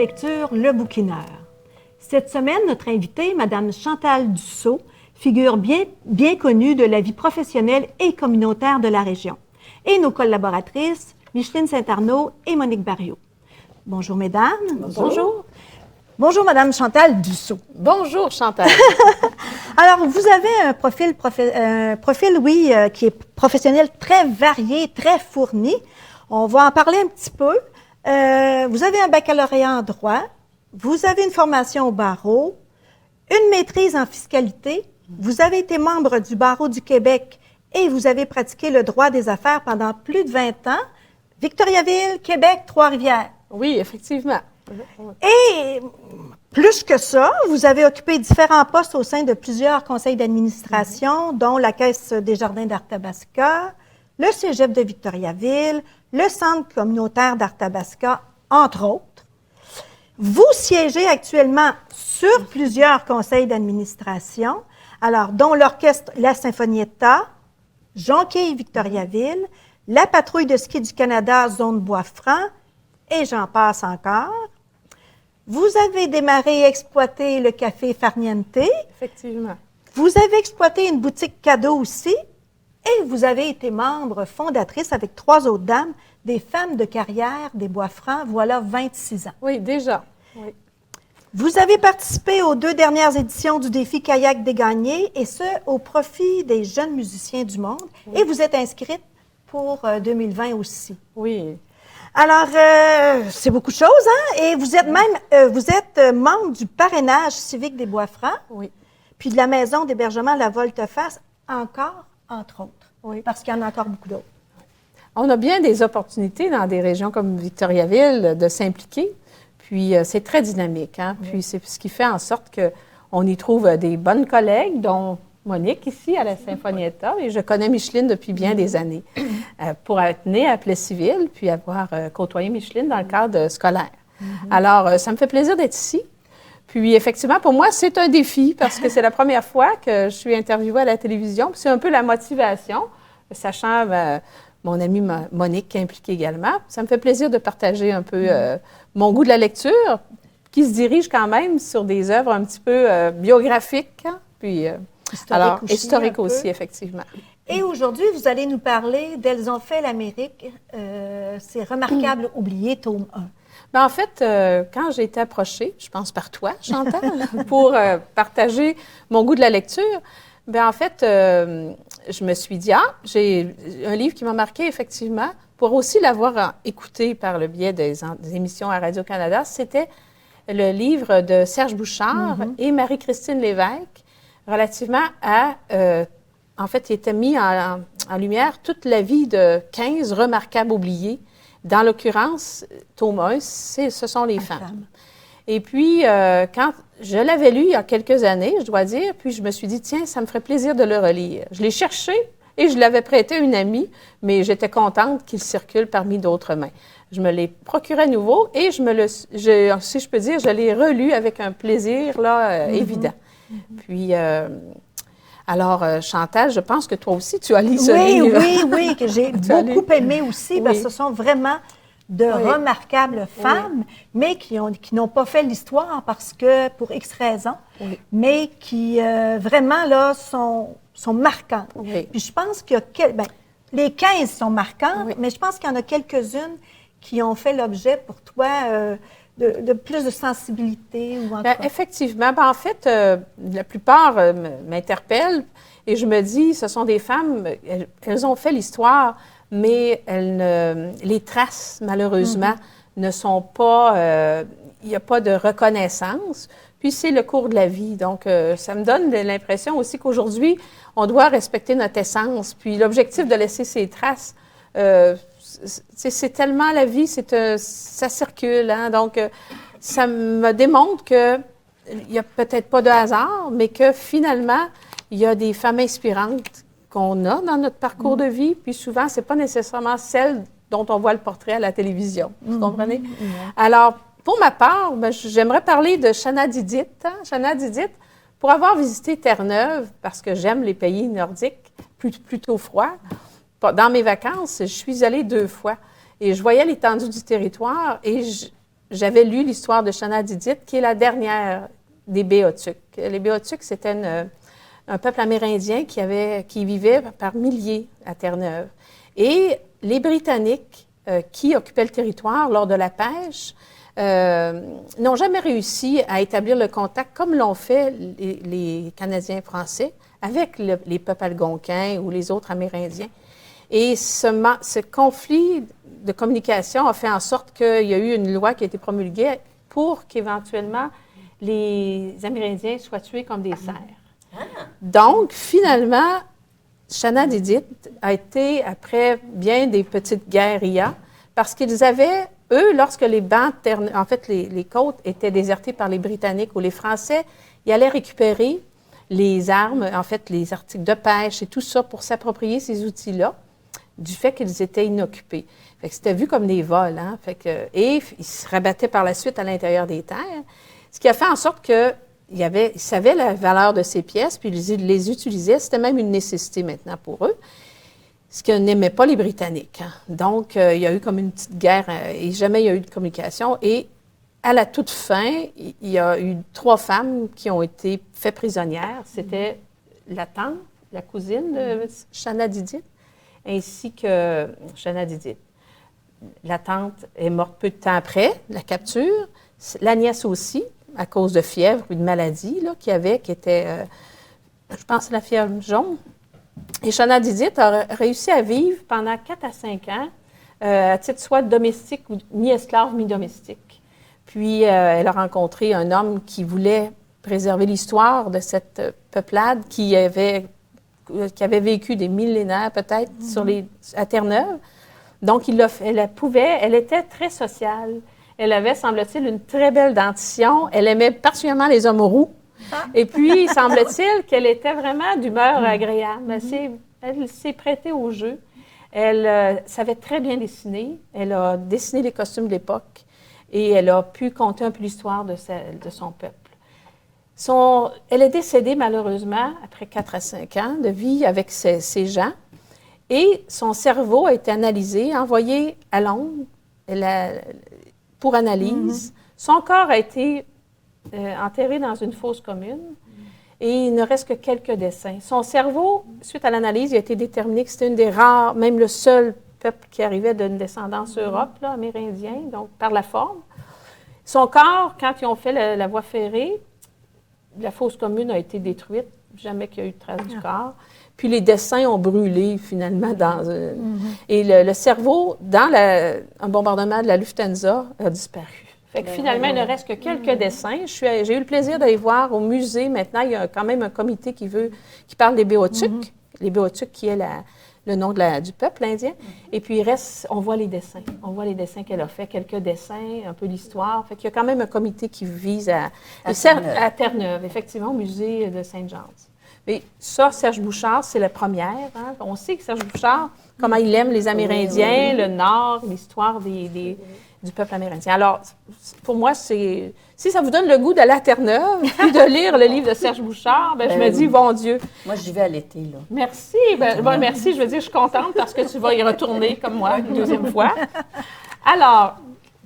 lecture Le Bouquineur. Cette semaine, notre invitée, Mme Chantal Dussault, figure bien connue de la vie professionnelle et communautaire de la région, et nos collaboratrices, Micheline Saint-Arnaud et Monique Barriot. Bonjour, mesdames. Bonjour. Bonjour, Mme Chantal Dussault. Bonjour, Chantal. Alors, vous avez un profil, qui est professionnel très varié, très fourni. On va en parler un petit peu. Vous avez un baccalauréat en droit, vous avez une formation au barreau, une maîtrise en fiscalité, vous avez été membre du barreau du Québec et vous avez pratiqué le droit des affaires pendant plus de 20 ans. Victoriaville, Québec, Trois-Rivières. Oui, effectivement. Et plus que ça, vous avez occupé différents postes au sein de plusieurs conseils d'administration, dont la Caisse des Jardins d'Arthabasca, le Cégep de Victoriaville, le Centre communautaire d'Arthabasca, entre autres. Vous siégez actuellement sur plusieurs conseils d'administration, alors dont l'Orchestre La Sinfonietta, Jonquille Victoriaville, la Patrouille de ski du Canada, Zone Bois-Franc, et j'en passe encore. Vous avez démarré et exploité le café Farniente. Effectivement. Vous avez exploité une boutique cadeau aussi. Et vous avez été membre fondatrice avec 3 autres dames des Femmes de carrière des Bois-Francs, voilà 26 ans. Oui, déjà. Oui. Vous avez participé aux 2 dernières éditions du défi Kayak des Gagnés, et ce, au profit des jeunes musiciens du monde. Oui. Et vous êtes inscrite pour 2020 aussi. Oui. Alors, c'est beaucoup de choses, hein? Et vous êtes même, membre du parrainage civique des Bois-Francs. Oui. Puis de la maison d'hébergement La Volte-Face, encore, entre autres. Oui. Parce qu'il y en a encore beaucoup d'autres. On a bien des opportunités dans des régions comme Victoriaville de s'impliquer. Puis, c'est très dynamique, hein? Oui. Puis, c'est ce qui fait en sorte qu'on y trouve des bonnes collègues, dont Monique, ici, à la Sinfonietta, et je connais Micheline depuis bien des années, pour être née à Plessisville, puis avoir côtoyé Micheline dans le cadre scolaire. Alors, ça me fait plaisir d'être ici. Puis, effectivement, pour moi, c'est un défi, parce que c'est la première fois que je suis interviewée à la télévision, puis c'est un peu la motivation, sachant mon amie Monique qui est impliquée également. Ça me fait plaisir de partager un peu mon goût de la lecture, qui se dirige quand même sur des œuvres un petit peu biographiques, hein? Puis... historique aussi, effectivement. Et aujourd'hui, vous allez nous parler d'Elles ont fait l'Amérique, c'est remarquable oublié, tome 1. Bien, en fait, quand j'ai été approchée, je pense par toi, Chantal, pour partager mon goût de la lecture, bien, en fait, je me suis dit, j'ai un livre qui m'a marqué, effectivement, pour aussi l'avoir écouté par le biais des émissions à Radio-Canada, c'était le livre de Serge Bouchard et Marie-Christine Lévesque, relativement à, en fait, il était mis en lumière toute la vie de 15 remarquables oubliés. Dans l'occurrence, tome 1, ce sont les femmes. Et puis, quand je l'avais lu il y a quelques années, je dois dire, puis je me suis dit, tiens, ça me ferait plaisir de le relire. Je l'ai cherché et je l'avais prêté à une amie, mais j'étais contente qu'il circule parmi d'autres mains. Je me l'ai procuré à nouveau et si je peux dire, je l'ai relu avec un plaisir là, évident. Puis, alors, Chantal, je pense que toi aussi, tu as lu ce livre. Oui, que j'ai beaucoup aimé aussi, parce que ce sont vraiment de remarquables femmes, mais qui n'ont pas fait l'histoire parce que, pour X raisons, mais qui vraiment, là, sont marquantes. Oui. Puis je pense qu'il y a les 15 sont marquantes, mais je pense qu'il y en a quelques-unes qui ont fait l'objet pour toi de plus de sensibilité ou effectivement. En fait, la plupart m'interpellent et je me dis, ce sont des femmes, elles ont fait l'histoire, mais les traces, malheureusement, ne sont pas... il n'y a pas de reconnaissance. Puis c'est le cours de la vie. Donc, ça me donne l'impression aussi qu'aujourd'hui, on doit respecter notre essence. Puis l'objectif de laisser ces traces... c'est tellement la vie, ça circule, hein? Donc, ça me démontre qu'il n'y a peut-être pas de hasard, mais que finalement, il y a des femmes inspirantes qu'on a dans notre parcours de vie, puis souvent, ce n'est pas nécessairement celles dont on voit le portrait à la télévision. Vous comprenez? Alors, pour ma part, j'aimerais parler de Shanna Didit. Hein? Shanna Didit, pour avoir visité Terre-Neuve, parce que j'aime les pays nordiques, plutôt froids, dans mes vacances, je suis allée 2 fois et je voyais l'étendue du territoire et j'avais lu l'histoire de Shanna Didit, qui est la dernière des Béotucs. Les Béotucs, c'était un peuple amérindien qui vivait par milliers à Terre-Neuve. Et les Britanniques qui occupaient le territoire lors de la pêche n'ont jamais réussi à établir le contact comme l'ont fait les Canadiens français avec les peuples algonquins ou les autres Amérindiens. Et ce conflit de communication a fait en sorte qu'il y a eu une loi qui a été promulguée pour qu'éventuellement les Amérindiens soient tués comme des cerfs. Donc, finalement, Shanna Didit a été, après bien des petites guérillas, parce qu'ils avaient, eux, lorsque les bancs, en fait, les côtes étaient désertées par les Britanniques ou les Français, ils allaient récupérer les armes, en fait, les articles de pêche et tout ça pour s'approprier ces outils-là, du fait qu'ils étaient inoccupés. Fait que c'était vu comme des vols, hein? Et ils se rabattaient par la suite à l'intérieur des terres, ce qui a fait en sorte que ils savaient la valeur de ces pièces, puis ils les utilisaient. C'était même une nécessité maintenant pour eux, ce que n'aimaient pas les Britanniques. Hein. Donc, il y a eu comme une petite guerre et jamais il y a eu de communication. Et à la toute fin, il y a eu 3 femmes qui ont été faites prisonnières. C'était la tante, la cousine de Shanna Didit, ainsi que Shanna Didit. La tante est morte peu de temps après la capture. La nièce aussi, à cause de fièvre ou de maladie qui était, je pense, la fièvre jaune. Et Shanna Didit a réussi à vivre pendant 4 à 5 ans, à titre soit domestique ou mi-esclave, mi-domestique. Puis, elle a rencontré un homme qui voulait préserver l'histoire de cette peuplade qui avait vécu des millénaires peut-être à Terre-Neuve. Donc, elle était très sociale. Elle avait, semble-t-il, une très belle dentition. Elle aimait particulièrement les hommes roux. Et puis, semble-t-il qu'elle était vraiment d'humeur agréable. Elle s'est prêtée au jeu. Elle savait très bien dessiner. Elle a dessiné les costumes de l'époque et elle a pu conter un peu l'histoire de son peuple. Elle est décédée, malheureusement, après 4 à 5 ans de vie avec ces gens. Et son cerveau a été analysé, envoyé à Londres pour analyse. Son corps a été enterré dans une fosse commune et il ne reste que quelques dessins. Son cerveau, suite à l'analyse, il a été déterminé que c'était une des rares, même le seul peuple qui arrivait d'une descendance Europe, amérindien, donc par la forme. Son corps, quand ils ont fait la voie ferrée, la fosse commune a été détruite, jamais qu'il y a eu de trace du corps. Puis les dessins ont brûlé finalement et le cerveau, dans un bombardement de la Lufthansa, a disparu. Fait que finalement, il ne reste que quelques dessins. J'ai eu le plaisir d'aller voir au musée. Maintenant, il y a quand même un comité qui parle des Béotucs. Les Béotucs qui est le nom du peuple indien. Et puis, on voit les dessins. On voit les dessins qu'elle a fait, quelques dessins, un peu l'histoire. Fait qu'il y a quand même un comité qui vise à Terre-Neuve, effectivement, au musée de Saint-Jean's. Mais ça, Serge Bouchard, c'est la première. Hein. On sait que Serge Bouchard, comment il aime les Amérindiens, le Nord, l'histoire du peuple amérindien. Alors, pour moi, si ça vous donne le goût d'aller à Terre-Neuve puis de lire le livre de Serge Bouchard, je me dis, bon Dieu. Moi, j'y vais à l'été, là. Merci. Merci. Je veux dire, je suis contente parce que tu vas y retourner comme moi une deuxième fois. Alors,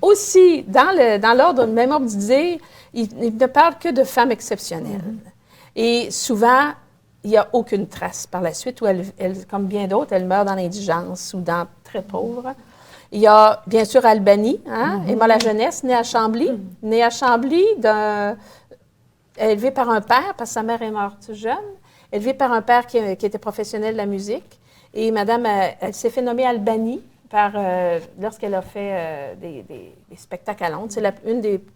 aussi, dans l'ordre, même ordre d'idée, il ne parle que de femmes exceptionnelles. Et souvent, il n'y a aucune trace par la suite où elle, comme bien d'autres, elle meurt dans l'indigence ou dans très pauvre. Il y a bien sûr Albany, Emma la Jeunesse, née à Chambly. Née à Chambly, élevée par un père, parce que sa mère est morte jeune, élevée par un père qui était professionnel de la musique. Et madame, elle s'est fait nommer Albany lorsqu'elle a fait des spectacles à Londres. C'est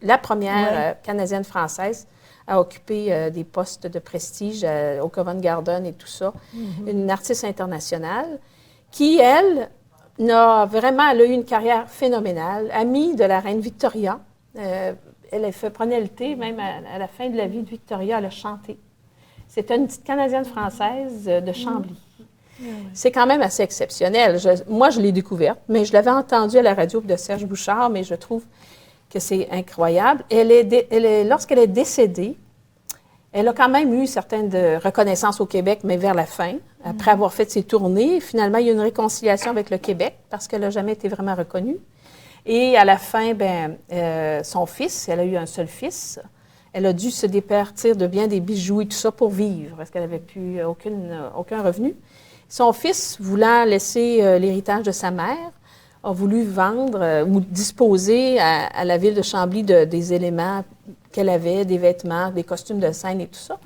la première Canadienne française à occuper des postes de prestige au Covent Garden et tout ça. Une artiste internationale qui, elle a eu une carrière phénoménale, amie de la reine Victoria. Elle prenait le thé, même à la fin de la vie de Victoria, elle a chanté. C'était une petite Canadienne française de Chambly. C'est quand même assez exceptionnel. Moi, je l'ai découverte, mais je l'avais entendue à la radio de Serge Bouchard, mais je trouve que c'est incroyable. Lorsqu'elle est décédée, elle a quand même eu certaines reconnaissances au Québec, mais vers la fin, après avoir fait ses tournées. Finalement, il y a eu une réconciliation avec le Québec parce qu'elle n'a jamais été vraiment reconnue. Et à la fin, son fils, elle a eu un seul fils, elle a dû se départir de bien des bijoux et tout ça pour vivre, parce qu'elle n'avait plus aucun revenu. Son fils, voulant laisser l'héritage de sa mère, a voulu vendre ou disposer à la ville de Chambly des éléments qu'elle avait, des vêtements, des costumes de scène et tout ça.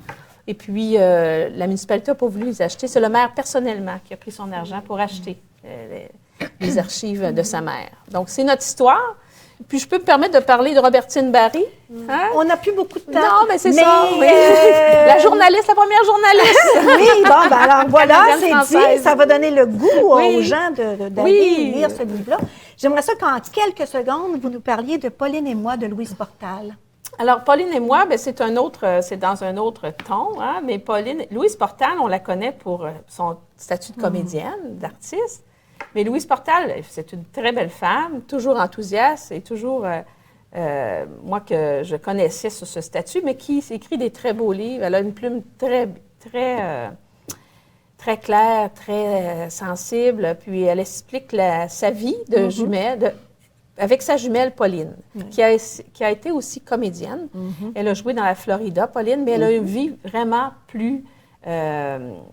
Et puis, la municipalité n'a pas voulu les acheter. C'est le maire personnellement qui a pris son argent pour acheter les archives de sa mère. Donc, c'est notre histoire. Puis, je peux me permettre de parler de Robertine Barry. Hein? On n'a plus beaucoup de temps. Non, mais c'est ça. Oui. La journaliste, la première journaliste. Oui, bon, ben alors voilà, c'est dit. Ça va donner le goût aux gens d'aller lire ce livre-là. J'aimerais ça qu'en quelques secondes, vous nous parliez de Pauline et moi de Louise Portal. Alors, Pauline et moi, c'est dans un autre ton, hein, mais Louise Portal, on la connaît pour son statut de comédienne, d'artiste. Mais Louise Portal, c'est une très belle femme, toujours enthousiaste et toujours, moi que je connaissais sur ce statut, mais qui écrit des très beaux livres. Elle a une plume très, très, très claire, très sensible, puis elle explique sa vie de jumelle, avec sa jumelle Pauline, qui a été aussi comédienne. Elle a joué dans la Florida, Pauline, mais elle a une vie vraiment plus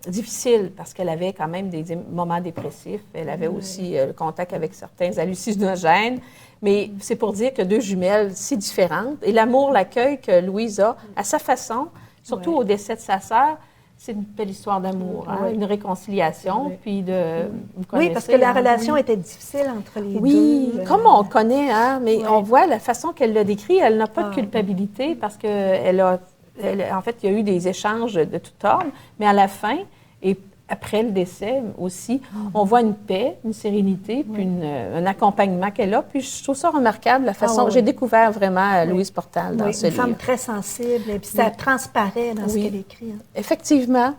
difficile parce qu'elle avait quand même des moments dépressifs. Elle avait aussi le contact avec certains hallucinogènes. Mais c'est pour dire que deux jumelles si différentes. Et l'amour, l'accueil que Louise a, à sa façon, surtout au décès de sa sœur, c'est une belle histoire d'amour, une réconciliation, puis oui, parce que la relation était difficile entre les deux. Oui, comme on connaît, hein, mais on voit la façon qu'elle l'a décrit, elle n'a pas de culpabilité parce qu'elle a, en fait, il y a eu des échanges de tout ordre, mais à la fin, et après le décès aussi, on voit une paix, une sérénité, puis un accompagnement qu'elle a. Puis je trouve ça remarquable, la façon... J'ai découvert vraiment Louise Portal dans ce livre. Une femme très sensible, et puis ça transparaît dans ce qu'elle écrit. Hein. Effectivement.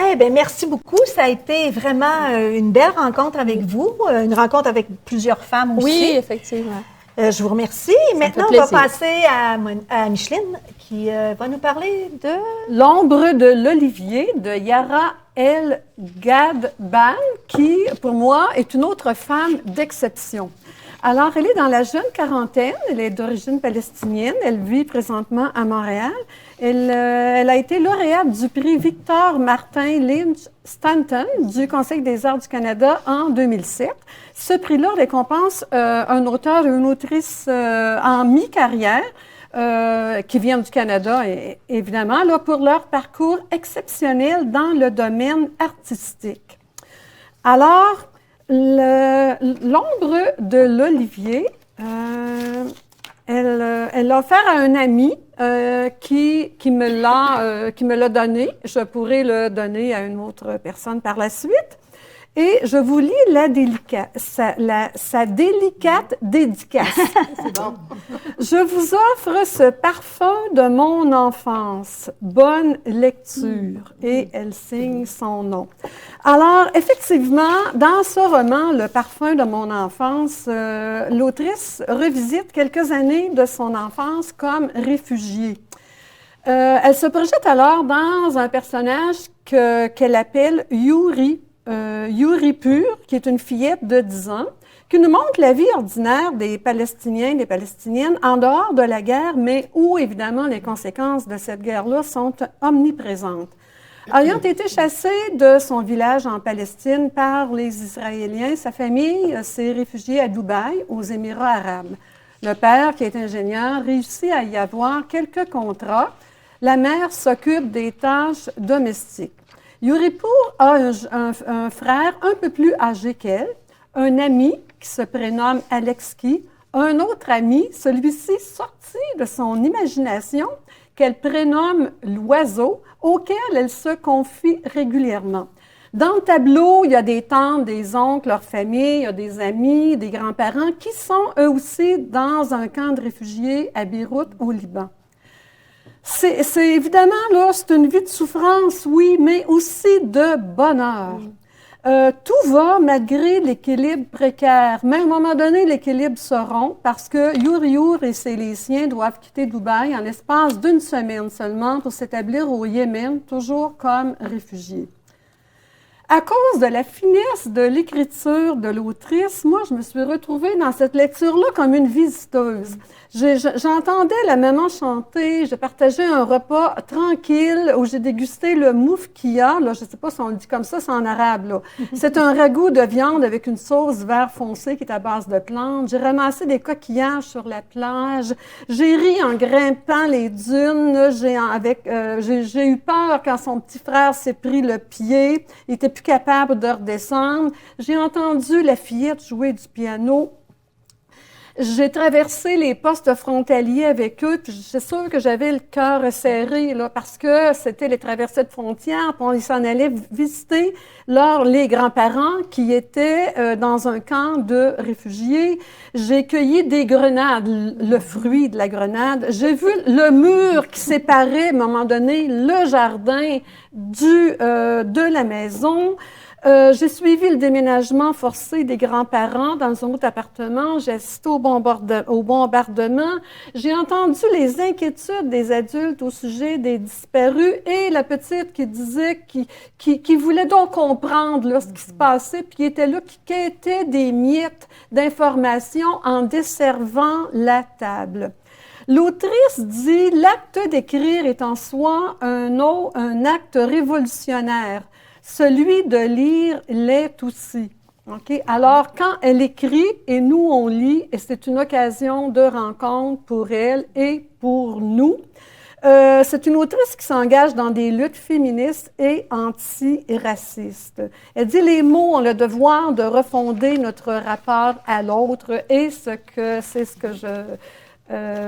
Eh bien, merci beaucoup. Ça a été vraiment une belle rencontre avec vous, une rencontre avec plusieurs femmes aussi. Oui, effectivement. Je vous remercie. Maintenant, on va passer à Micheline qui va nous parler de... L'ombre de l'Olivier de Yara El Gadban, qui, pour moi, est une autre femme d'exception. Alors, elle est dans la jeune quarantaine, elle est d'origine palestinienne, elle vit présentement à Montréal. Elle a été lauréate du prix Victor Martin Lynch Stanton du Conseil des arts du Canada en 2007. Ce prix-là récompense un auteur et une autrice en mi-carrière qui viennent du Canada, évidemment, là, pour leur parcours exceptionnel dans le domaine artistique. Alors, l'ombre de l'Olivier, elle l'a offert à un ami qui me l'a donné. Je pourrais le donner à une autre personne par la suite. Et je vous lis sa délicate dédicace. C'est bon. Je vous offre ce parfum de mon enfance. Bonne lecture. Et elle signe son nom. Alors, effectivement, dans ce roman, Le parfum de mon enfance, l'autrice revisite quelques années de son enfance comme réfugiée. Elle se projette alors dans un personnage qu'elle appelle Yuri. Yuri Pur, qui est une fillette de 10 ans, qui nous montre la vie ordinaire des Palestiniens et des Palestiniennes en dehors de la guerre, mais où, évidemment, les conséquences de cette guerre-là sont omniprésentes. Ayant été chassée de son village en Palestine par les Israéliens, sa famille s'est réfugiée à Dubaï, aux Émirats arabes. Le père, qui est ingénieur, réussit à y avoir quelques contrats. La mère s'occupe des tâches domestiques. Yuripour a un frère un peu plus âgé qu'elle, un ami qui se prénomme Alexki, un autre ami, celui-ci sorti de son imagination, qu'elle prénomme l'oiseau, auquel elle se confie régulièrement. Dans le tableau, il y a des tantes, des oncles, leur famille, il y a des amis, des grands-parents qui sont eux aussi dans un camp de réfugiés à Beyrouth, au Liban. C'est évidemment, là, c'est une vie de souffrance, oui, mais aussi de bonheur. Tout va malgré l'équilibre précaire. Mais à un moment donné, l'équilibre se rompt parce que Yuri et les siens doivent quitter Dubaï en l'espace d'une semaine seulement pour s'établir au Yémen, toujours comme réfugiés. À cause de la finesse de l'écriture de l'autrice, moi, je me suis retrouvée dans cette lecture-là comme une visiteuse. J'entendais la maman chanter, je partageais un repas tranquille où j'ai dégusté le moufkia, là, je ne sais pas si on le dit comme ça, c'est en arabe, là. C'est un ragoût de viande avec une sauce vert foncé qui est à base de plantes. J'ai ramassé des coquillages sur la plage. J'ai ri en grimpant les dunes. J'ai eu peur quand son petit frère s'est pris le pied. Il était plus capable de redescendre. J'ai entendu la fillette jouer du piano. J'ai traversé les postes frontaliers avec eux, puis c'est sûr que j'avais le cœur serré, là, parce que c'était les traversées de frontières, puis ils s'en allaient visiter les grands-parents qui étaient dans un camp de réfugiés. J'ai cueilli des grenades, le fruit de la grenade. J'ai vu le mur qui séparait, à un moment donné, le jardin de la maison. J'ai suivi le déménagement forcé des grands-parents dans un autre appartement. J'ai assisté au bombardement. J'ai entendu les inquiétudes des adultes au sujet des disparus et la petite qui disait qui voulait donc comprendre là, ce qui se passait, puis qui était là, qui quêtait des miettes d'informations en desservant la table. L'autrice dit « L'acte d'écrire est en soi un acte révolutionnaire. Celui de lire l'est aussi. » Okay? Alors, quand elle écrit et nous, on lit, et c'est une occasion de rencontre pour elle et pour nous. C'est une autrice qui s'engage dans des luttes féministes et anti-racistes. Elle dit « Les mots ont le devoir de refonder notre rapport à l'autre » et c'est ce que je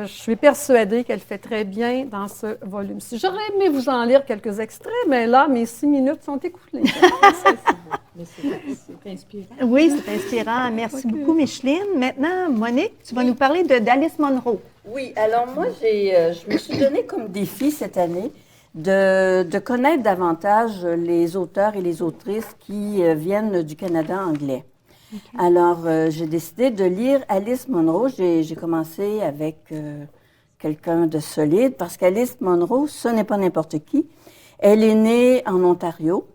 suis persuadée qu'elle fait très bien dans ce volume-ci. J'aurais aimé vous en lire quelques extraits, mais là, mes 6 minutes sont écoulées. C'est inspirant. Oui, c'est inspirant. Merci beaucoup, Micheline. Maintenant, Monique, tu vas nous parler d'Alice Munro. Oui, alors moi, je me suis donné comme défi cette année de connaître davantage les auteurs et les autrices qui viennent du Canada anglais. Okay. Alors, j'ai décidé de lire Alice Munro. J'ai commencé avec quelqu'un de solide parce qu'Alice Munro, ce n'est pas n'importe qui. Elle est née en Ontario.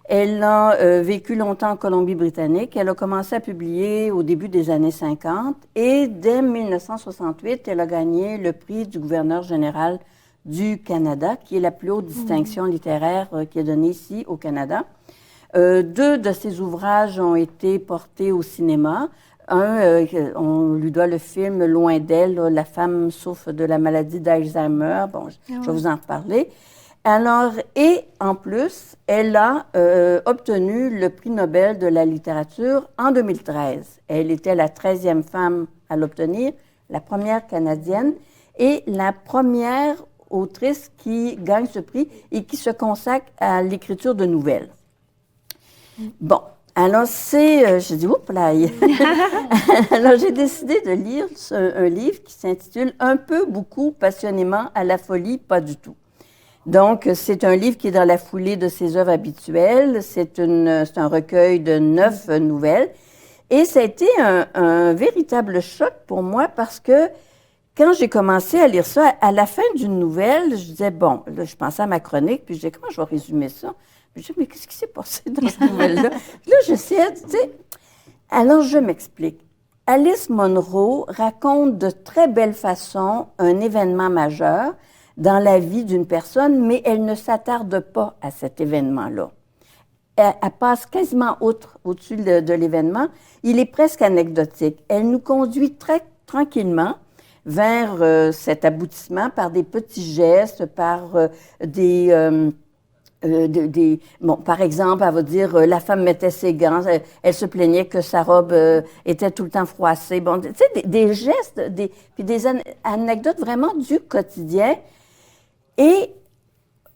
Elle a vécu longtemps en Colombie-Britannique. Elle a commencé à publier au début des années 50 et dès 1968, elle a gagné le prix du gouverneur général du Canada, qui est la plus haute distinction littéraire qui est donnée ici au Canada. 2 de ses ouvrages ont été portés au cinéma. On lui doit le film Loin d'elle, là, La femme souffre de la maladie d'Alzheimer. Bon, je vais vous en reparler. Alors, et en plus, elle a obtenu le prix Nobel de la littérature en 2013. Elle était la 13e femme à l'obtenir, la première canadienne et la première autrice qui gagne ce prix et qui se consacre à l'écriture de nouvelles. Bon, alors je dis, oups là. Alors j'ai décidé de lire un livre qui s'intitule Un peu, beaucoup, passionnément, à la folie, pas du tout. Donc, c'est un livre qui est dans la foulée de ses œuvres habituelles. C'est un recueil de 9 nouvelles. Et ça a été un véritable choc pour moi parce que quand j'ai commencé à lire ça, à la fin d'une nouvelle, je disais, bon, là, je pensais à ma chronique, puis je disais, comment je vais résumer ça? Je dis, mais qu'est-ce qui s'est passé dans cette nouvelle-là? Là, j'essayais, tu sais. Alors, je m'explique. Alice Munro raconte de très belle façon un événement majeur dans la vie d'une personne, mais elle ne s'attarde pas à cet événement-là. Elle passe quasiment au-dessus de l'événement. Il est presque anecdotique. Elle nous conduit très tranquillement vers cet aboutissement par des petits gestes, par bon, par exemple, elle va dire la femme mettait ses gants, elle se plaignait que sa robe était tout le temps froissée. Bon, tu sais, des gestes, puis des anecdotes vraiment du quotidien. Et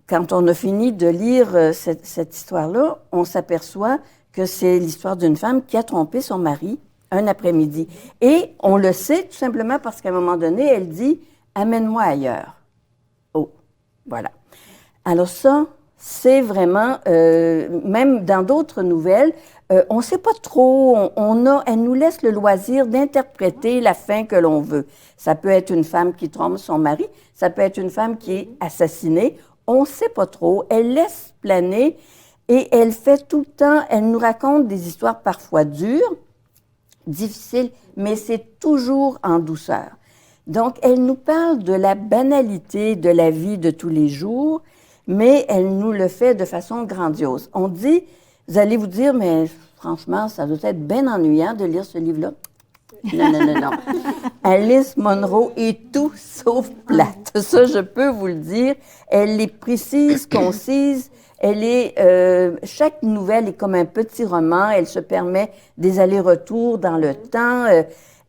quand on a fini de lire cette histoire-là, on s'aperçoit que c'est l'histoire d'une femme qui a trompé son mari un après-midi. Et on le sait tout simplement parce qu'à un moment donné, elle dit « Amène-moi ailleurs ». Oh, voilà. Alors ça, c'est vraiment, même dans d'autres nouvelles, on ne sait pas trop, elle nous laisse le loisir d'interpréter la fin que l'on veut. Ça peut être une femme qui trompe son mari, ça peut être une femme qui est assassinée, on ne sait pas trop, elle laisse planer Et elle fait tout le temps, elle nous raconte des histoires parfois dures, difficiles, mais c'est toujours en douceur. Donc, elle nous parle de la banalité de la vie de tous les jours, mais elle nous le fait de façon grandiose. On dit, vous allez vous dire, mais franchement, ça doit être bien ennuyant de lire ce livre-là. Non, non, non, non. Alice Munro est tout sauf plate. Ça, je peux vous le dire. Elle est précise, concise. Elle est, chaque nouvelle est comme un petit roman. Elle se permet des allers-retours dans le temps.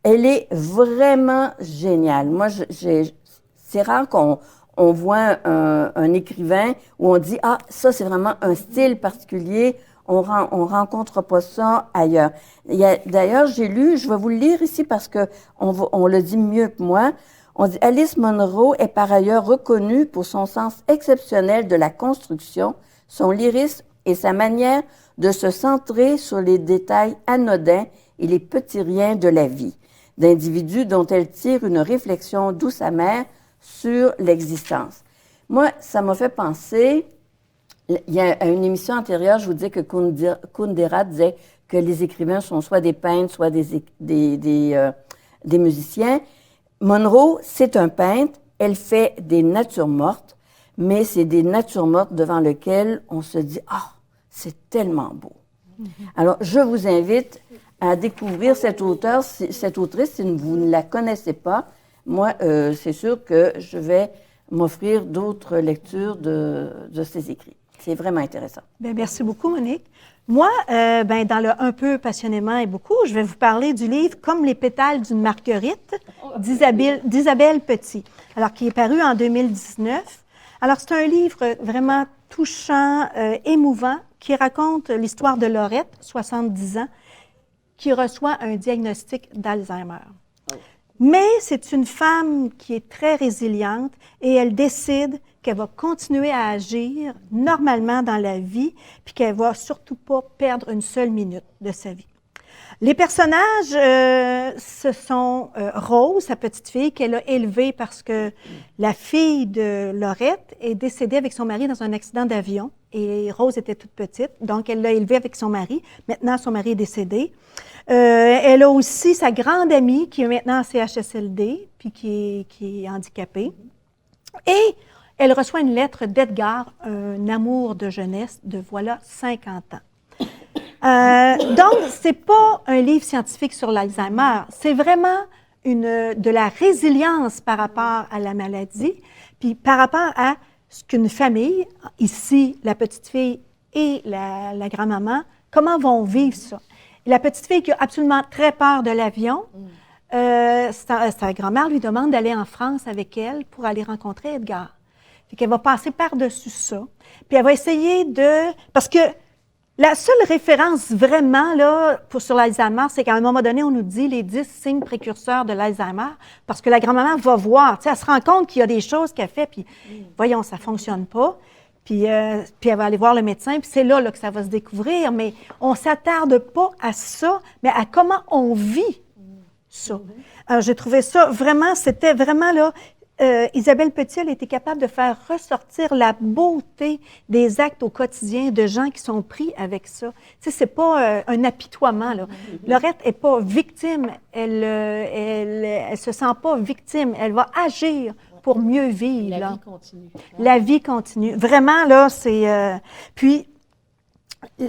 Elle est vraiment géniale. Moi, c'est rare qu'on voit un écrivain où on dit, ah, ça, c'est vraiment un style particulier. On rencontre pas ça ailleurs. D'ailleurs, j'ai lu, je vais vous le lire ici parce que on le dit mieux que moi. On dit, Alice Munro est par ailleurs reconnue pour son sens exceptionnel de la construction, son lyrisme et sa manière de se centrer sur les détails anodins et les petits riens de la vie, d'individus dont elle tire une réflexion douce amère sur l'existence. Moi, ça m'a fait penser, il y a une émission antérieure, je vous disais que Kundera disait que les écrivains sont soit des peintres, soit des musiciens. Munro, c'est un peintre, elle fait des natures mortes, mais c'est des natures mortes devant lesquelles on se dit « Ah, c'est tellement beau! » Alors, je vous invite à découvrir cette autrice, si vous ne la connaissez pas. Moi, c'est sûr que je vais m'offrir d'autres lectures de ses écrits. C'est vraiment intéressant. Bien, merci beaucoup, Monique. Moi, dans le Un peu passionnément et beaucoup, je vais vous parler du livre Comme les pétales d'une marguerite d'Isabelle Petit, alors qui est paru en 2019. Alors, c'est un livre vraiment touchant, émouvant, qui raconte l'histoire de Laurette, 70 ans, qui reçoit un diagnostic d'Alzheimer. Mais c'est une femme qui est très résiliente et elle décide qu'elle va continuer à agir normalement dans la vie puis qu'elle va surtout pas perdre une seule minute de sa vie. Les personnages, ce sont Rose, sa petite fille, qu'elle a élevée parce que la fille de Laurette est décédée avec son mari dans un accident d'avion et Rose était toute petite, donc elle l'a élevée avec son mari. Maintenant, son mari est décédé. Elle a aussi sa grande amie qui est maintenant en CHSLD puis qui est handicapée. Et elle reçoit une lettre d'Edgar, un amour de jeunesse de voilà 50 ans. Donc, c'est pas un livre scientifique sur l'Alzheimer, c'est vraiment de la résilience par rapport à la maladie, puis par rapport à ce qu'une famille, ici, la petite fille et la grand-maman, comment vont vivre ça. La petite fille qui a absolument très peur de l'avion, sa grand-mère lui demande d'aller en France avec elle pour aller rencontrer Edgar. Fait qu'elle va passer par-dessus ça. Puis elle va essayer parce que la seule référence vraiment là sur l'Alzheimer, c'est qu'à un moment donné, on nous dit les 10 signes précurseurs de l'Alzheimer, parce que la grand-maman va voir, tu sais, elle se rend compte qu'il y a des choses qu'elle fait, puis voyons, ça fonctionne pas. Puis elle va aller voir le médecin, puis c'est là que ça va se découvrir. Mais on ne s'attarde pas à ça, mais à comment on vit ça. Alors, j'ai trouvé ça vraiment, c'était vraiment là, Isabelle Petit, elle était capable de faire ressortir la beauté des actes au quotidien de gens qui sont pris avec ça. Tu sais, c'est pas un apitoiement, là. Laurette est pas victime, elle se sent pas victime, elle va agir pour mieux vivre. La vie continue. La vie continue. Vraiment, là, c'est... Puis,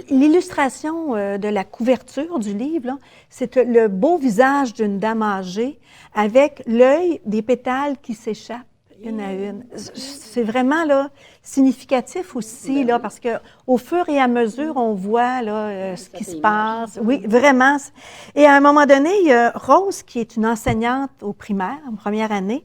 l'illustration de la couverture du livre, là, c'est le beau visage d'une dame âgée avec l'œil des pétales qui s'échappent une à une. C'est vraiment là, significatif aussi, là, parce que au fur et à mesure, on voit là, ce qui se passe. Oui, vraiment. Et à un moment donné, il y a Rose, qui est une enseignante au primaire, en première année,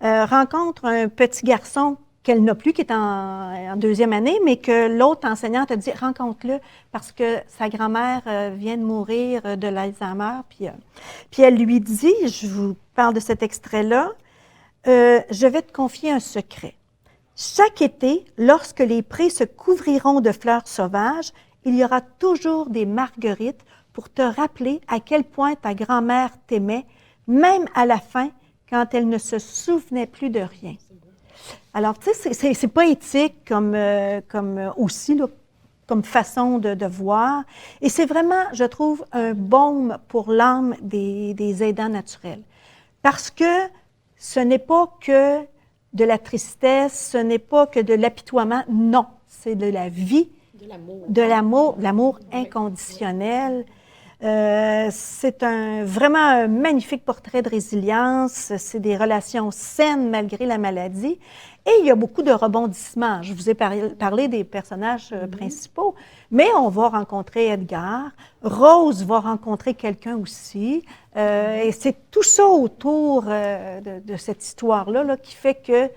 rencontre un petit garçon qu'elle n'a plus, qui est en deuxième année, mais que l'autre enseignante a dit « rencontre-le » parce que sa grand-mère vient de mourir de l'Alzheimer. Puis elle lui dit, je vous parle de cet extrait-là, « Je vais te confier un secret. Chaque été, lorsque les prés se couvriront de fleurs sauvages, il y aura toujours des marguerites pour te rappeler à quel point ta grand-mère t'aimait, même à la fin, quand elle ne se souvenait plus de rien. » Alors, tu sais, c'est poétique comme aussi, là, comme façon de voir. Et c'est vraiment, je trouve, un baume pour l'âme des aidants naturels. Parce que ce n'est pas que de la tristesse, ce n'est pas que de l'apitoiement, non, c'est de la vie, de l'amour inconditionnel. C'est vraiment un magnifique portrait de résilience. C'est des relations saines malgré la maladie. Et il y a beaucoup de rebondissements. Je vous ai parlé des personnages principaux, mais on va rencontrer Edgar. Rose va rencontrer quelqu'un aussi. Et c'est tout ça autour de cette histoire-là là, qui fait que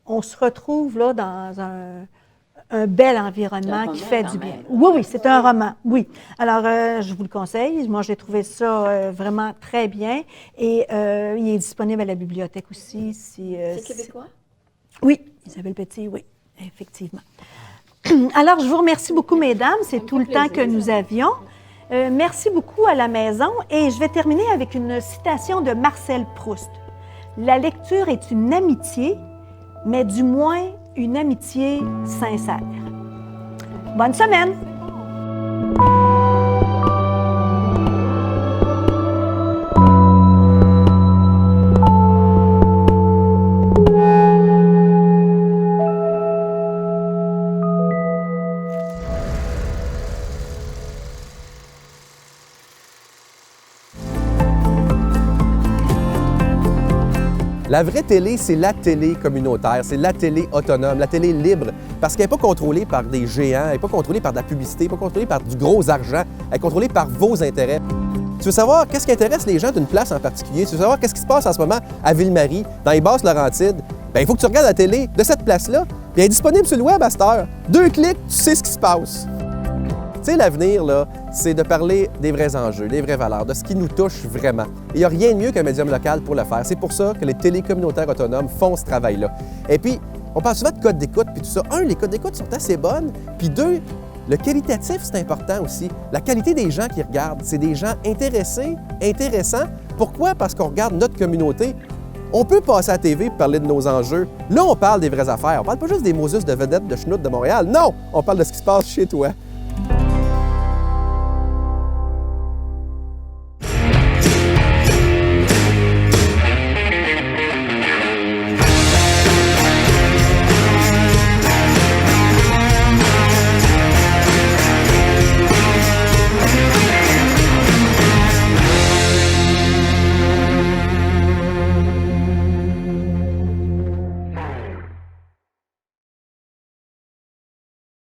on se retrouve là, dans un bel environnement qui fait du bien. Oui, c'est un roman, oui. Alors, je vous le conseille. Moi, j'ai trouvé ça vraiment très bien. Et il est disponible à la bibliothèque aussi. C'est québécois? Oui, Isabelle Petit, oui, effectivement. Alors, je vous remercie beaucoup, mesdames. C'est tout le temps que nous avions. Merci beaucoup à la maison. Et je vais terminer avec une citation de Marcel Proust. « La lecture est une amitié, mais du moins une amitié sincère. » Bonne semaine! La vraie télé, c'est la télé communautaire, c'est la télé autonome, la télé libre, parce qu'elle n'est pas contrôlée par des géants, elle n'est pas contrôlée par de la publicité, elle n'est pas contrôlée par du gros argent, elle est contrôlée par vos intérêts. Tu veux savoir qu'est-ce qui intéresse les gens d'une place en particulier? Tu veux savoir qu'est-ce qui se passe en ce moment à Ville-Marie, dans les Basses-Laurentides? Bien, il faut que tu regardes la télé de cette place-là, puis elle est disponible sur le web à cette heure. 2 clics, tu sais ce qui se passe. Tu sais, l'avenir, là, c'est de parler des vrais enjeux, des vraies valeurs, de ce qui nous touche vraiment. Il n'y a rien de mieux qu'un médium local pour le faire. C'est pour ça que les télécommunautaires autonomes font ce travail-là. Et puis, on parle souvent de codes d'écoute, puis tout ça. Les codes d'écoute sont assez bonnes. Puis 2, le qualitatif, c'est important aussi. La qualité des gens qui regardent, c'est des gens intéressés, intéressants. Pourquoi? Parce qu'on regarde notre communauté. On peut passer à la TV et parler de nos enjeux. Là, on parle des vraies affaires. On parle pas juste des Moses de vedettes de schnout de Montréal. Non! On parle de ce qui se passe chez toi.